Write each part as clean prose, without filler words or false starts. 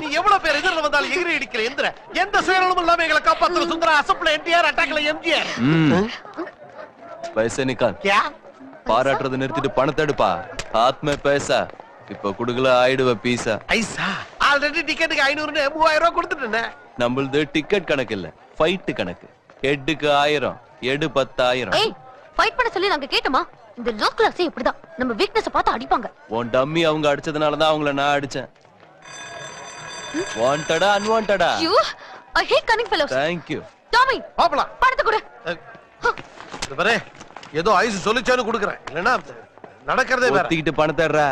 நீ எவ்வளவு பேர் எதிரில் வந்தாலும் எகிரி அடிக்கிற எந்த சுயநலமும் இல்லாம எங்களை காப்பாத்துற சுந்தர அசப்ல என்டிஆர் அட்டாக்ல எம்ஜிஆர். पैसे निकाल. क्या? பாராட்டுறத நிறுத்திட்டு பணத்தை எடுப்பா. हाथ में पैसा. இப்ப குடுகல ஆயிடுவ பீஸா. ஐசா ஆல்ரெடி டிக்கெட்டுக்கு 500 3000 ரூபாய் கொடுத்துட்டேன். நம்மளது டிக்கெட் கணக்கு இல்ல, ஃபைட் கணக்கு. ஹெட்டுக்கு 1000, எடு 10000. ஏய், ஃபைட் பண்ண சொல்லி நாங்க கேட்டோமா? இந்த லோ கிளாஸே இப்படிதான். நம்ம வீக்னஸ் பார்த்து அடிப்பாங்க. உன் டம்மி அவங்க அடிச்சதனால தான் அவங்கள நான் அடிச்சேன். வாண்டடா அன்வாண்டடா? You I hate cunning fellows. Thank you. Tommy பாப்பலாம். பணத்தை கொடு. இது பாரு ஏதோ ஐஸ் சொல்லிச்சானு கொடுக்கறேன். இல்லனா நடக்கிறதே வேற. ஒத்திக்கிட்டு பணத்தை எடுறா.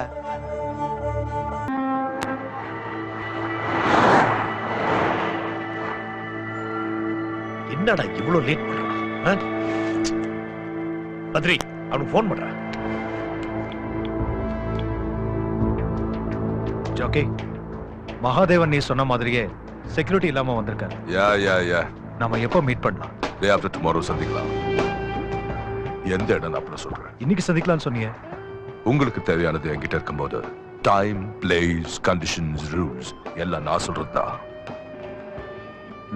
என்னடா இவ்ளோ லேட் பண்றான்? பத்ரி அவனுக்கு ஃபோன் பண்றா. ஜோக்கி, மகாதேவன் நீ சொன்ன மாதிரியே செக்யூரிட்டி இல்லாம வந்திருக்காரு. யா நாம எப்போ மீட் பண்ணலாம்? டே ஆஃப்டர் டுமாரோ சந்திக்கலாம். எந்த இடம் அப்படி சொல்றேன். இன்னைக்கு சந்திக்கலாம்னு சொன்னீங்க. உங்களுக்கு தேவையானது என்கிட்ட இருக்கும்போது டைம், பிளேஸ், கண்டிஷன்ஸ், ரூல்ஸ் எல்லாம் நான் சொல்றதுதான்.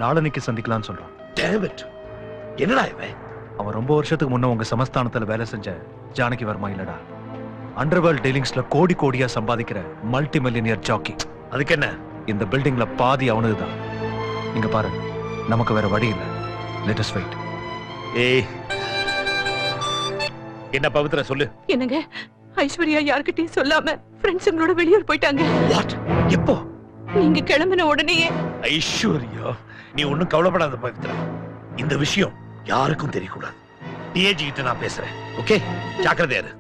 நாளன்னைக்கு சந்திக்கலாம்னு சொல்றான். Damn it. என்னடா இவன்? அவன் ரொம்ப வருஷத்துக்கு முன்ன உங்க சமஸ்தானத்துல வேலை செஞ்ச ஜானகி வர்மா இல்லடா. அண்டர்வேர்ல்ட் டீலிங்ஸ்ல கோடி கோடியா சம்பாதிக்கிற மல்டி மில்லியனியர் ஜாக்கி. அதுக்கு என்ன? இந்த பில்டிங்ல பாதி அவனதுதான். நீங்க பாருங்க, நமக்கு வேற வழி இல்ல. Let us wait. ஏய் என்ன பவித்ரா சொல்லு. என்னங்க, ஐஸ்வர்யா யார்கிட்டயும் சொல்லாம ஃப்ரெண்ட்ஸுங்களோட வெளியூர் போயிட்டாங்க. வாட்? எப்போ? நீங்க கிளம்பின உடனேயே. ஐஸ்வர்யா நீ ஒண்ணும் கவலைப்படாத பவித்ரா. இந்த விஷயம் யாருக்கும் தெரியக்கூடாது. டிஏஜி கிட்ட நான் பேசுறேன். ஓகே, ஜாக்கிரதையா இரு.